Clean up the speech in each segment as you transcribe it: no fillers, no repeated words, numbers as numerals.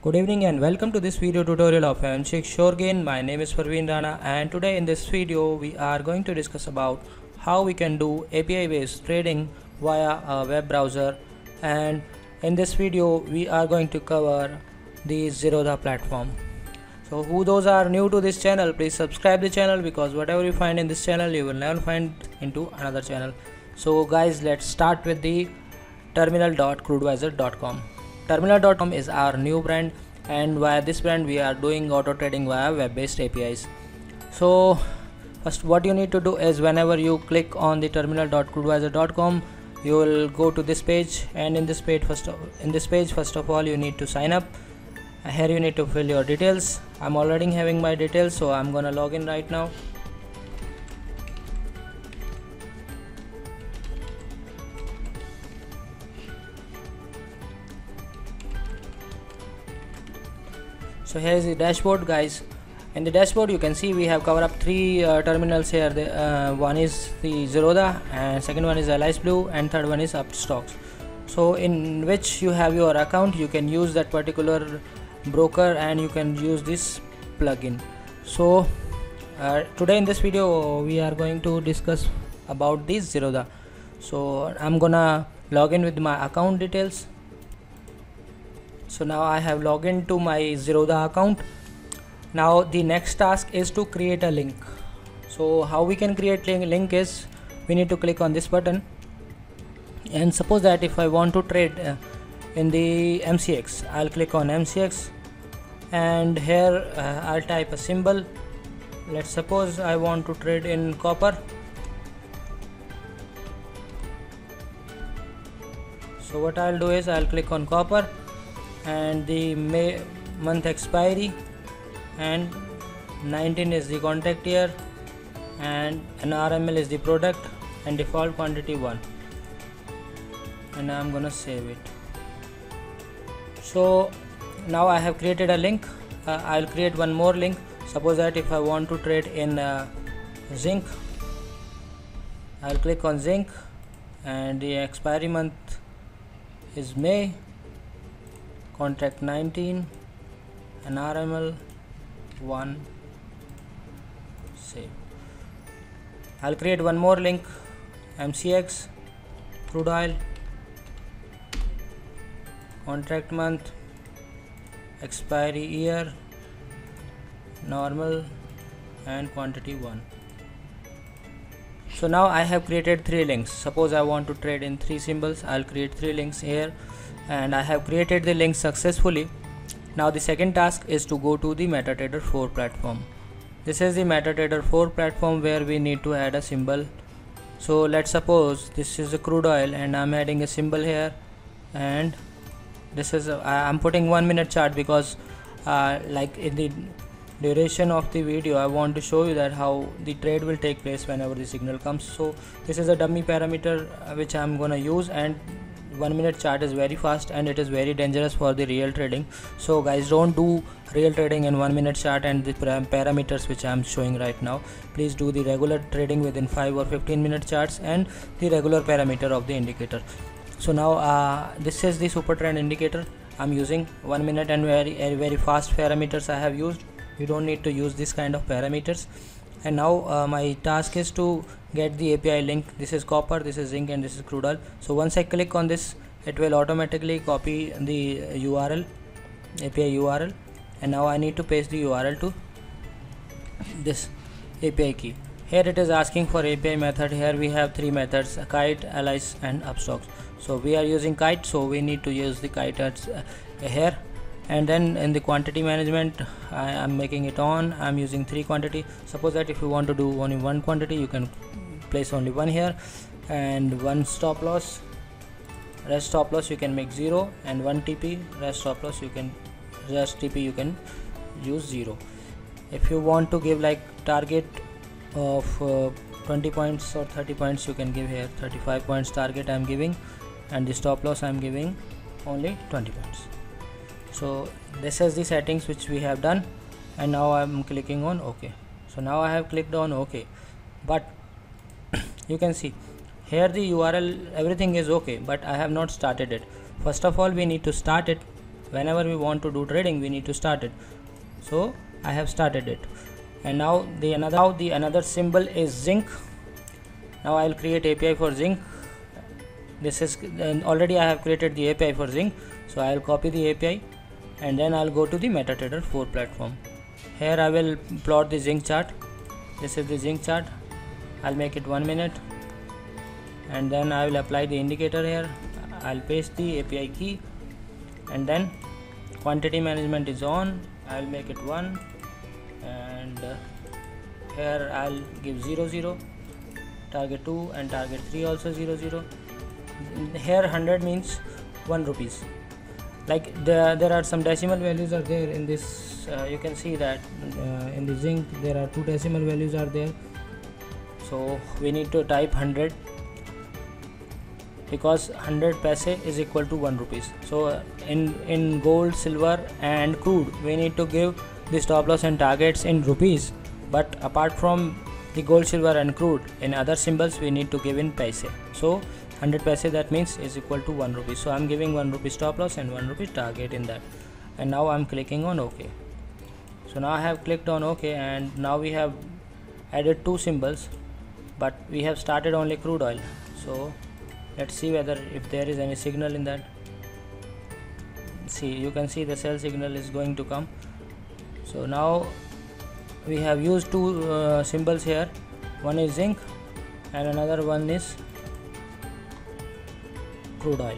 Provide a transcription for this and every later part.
Good evening and welcome to this video tutorial of Handshake Shoregain. My name is Parveen Rana and today in this video we are going to discuss about how we can do API based trading via a web browser, and in this video we are going to cover the Zerodha platform. So who those are new to this channel, please subscribe the channel, because whatever you find in this channel you will never find into another channel. So guys, let's start with the terminal.crudevisor.com. Terminal.com is our new brand, and via this brand we are doing auto trading via web-based APIs. So first what you need to do is, whenever you click on the terminal.crudevisor.com, you will go to this page, and in this page first of all you need to sign up. Here you need to fill your details. I'm already having my details, so I'm gonna log in right now. So here is the dashboard, guys. In the dashboard you can see we have covered up three terminals here. One is the Zerodha, and second one is Alice Blue, and third one is Upstocks. So in which you have your account, you can use that particular broker and you can use this plugin. So today in this video we are going to discuss about this Zerodha. So I'm gonna log in with my account details. So now I have logged into my Zerodha account. Now the next task is to create a link. So how we can create link is, we need to click on this button, and suppose that if I want to trade in the MCX, I'll click on MCX, and here I'll type a symbol. Let's suppose I want to trade in copper. So what I'll do is I'll click on copper, and the month expiry, and 19 is the contract year, and an RML is the product, and default quantity 1, and I'm gonna save it. So now I have created a link. I'll create one more link. Suppose that if I want to trade in zinc, I'll click on zinc, and the expiry month is May, contract 19, and RML 1, save. I'll create one more link, MCX, crude oil, contract month, expiry year, normal, and quantity 1. So now I have created three links. Suppose I want to trade in three symbols, I'll create three links here, and I have created the link successfully. Now the second task is to go to the MetaTrader 4 platform. This is the MetaTrader 4 platform where we need to add a symbol. So let's suppose this is a crude oil and I'm adding a symbol here, and this is I'm putting 1 minute chart because like in the duration of the video I want to show you that how the trade will take place whenever the signal comes. So this is a dummy parameter which I'm gonna use, and 1 minute chart is very fast and it is very dangerous for the real trading. So guys, don't do real trading in 1 minute chart and the parameters which I am showing right now. Please do the regular trading within 5 or 15 minute charts and the regular parameter of the indicator. So now this is the super trend indicator. I'm using 1 minute and very fast parameters I have used. You don't need to use this kind of parameters. And now my task is to get the API link. This is copper, this is zinc, and this is crude oil. So once I click on this, it will automatically copy the URL, API URL, and now I need to paste the URL to this API key. Here it is asking for API method. Here we have three methods: kite, Alice, and Upstocks. So we are using kite, so we need to use the kite here. And then in the quantity management, I am making it on. I'm using 3 quantity. Suppose that if you want to do only one quantity, you can place only one here, and one stop loss. Rest stop loss you can make 0, and 1 TP. Rest stop loss you can TP you can use 0. If you want to give like target of 20 points or 30 points, you can give here 35 points target I'm giving, and the stop loss I'm giving only 20 points. So this is the settings which we have done, and now I'm clicking on OK. So now I have clicked on OK, but you can see here the URL, everything is okay, but I have not started it. First of all we need to start it. whenever we want to do trading, we need to start it. So I have started it, and now the another symbol is zinc. Now I'll create API for zinc. This is already I have created the API for zinc, so I'll copy the API and then I'll go to the MetaTrader 4 platform. Here I will plot the zinc chart. This is the zinc chart. I'll make it 1 minute, and then I will apply the indicator here. I'll paste the API key, and then quantity management is on. I'll make it 1, and here I'll give 00, target 2 and target 3 also 00. Here 100 means 1 rupees. Like there are some decimal values are there in this. You can see that in the zinc there are 2 decimal values are there, so we need to type 100 because 100 paise is equal to 1 rupees. So in gold, silver and crude we need to give the stop loss and targets in rupees, but apart from the gold, silver and crude, in other symbols we need to give in paise. So 100 paise, that means, is equal to 1 rupee. So I'm giving 1 rupee stop loss and 1 rupee target in that, and now I'm clicking on OK. So now I have clicked on OK, and now we have added 2 symbols, but we have started only crude oil. So let's see whether if there is any signal in that. See, you can see the sell signal is going to come. So now we have used 2 symbols here. One is zinc and another one is crude oil.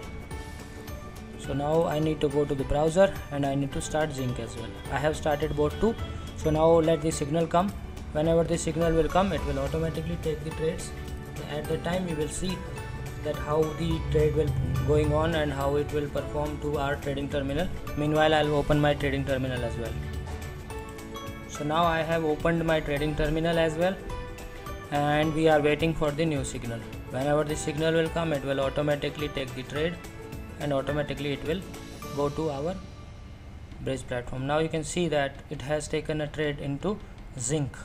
So now I need to go to the browser and I need to start zinc as well. I have started both 2. So now let the signal come. Whenever the signal will come, it will automatically take the trades. At the time we will see that how the trade will going on and how it will perform to our trading terminal. Meanwhile, I'll open my trading terminal as well. So now I have opened my trading terminal as well, and we are waiting for the new signal. Whenever the signal will come, it will automatically take the trade and automatically it will go to our bridge platform. Now you can see that it has taken a trade into zinc.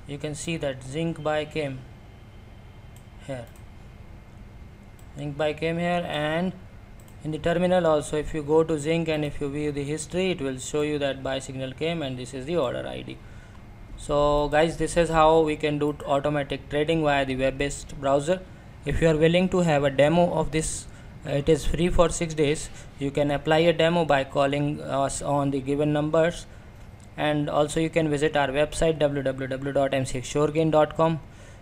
You can see that zinc buy came here. Zinc buy came here, and in the terminal also, if you go to zinc and if you view the history, it will show you that buy signal came and this is the order ID. So guys, this is how we can do automatic trading via the web-based browser. If you are willing to have a demo of this, it is free for 6 days. You can apply a demo by calling us on the given numbers, and also you can visit our website www.mcxsuregain.com.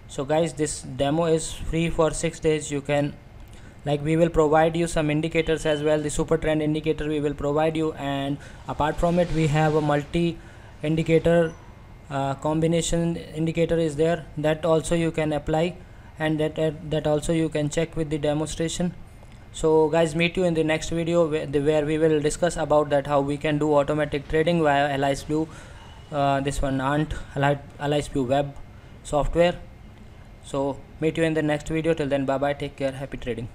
So guys, this demo is free for 6 days. You can, like, we will provide you some indicators as well. The super trend indicator we will provide you, and apart from it we have a multi indicator combination indicator is there, that also you can apply, and that also you can check with the demonstration. So guys, meet you in the next video where we will discuss about that how we can do automatic trading via Alice Blue, this one Alice Blue web software. So meet you in the next video. Till then, bye bye, take care, happy trading.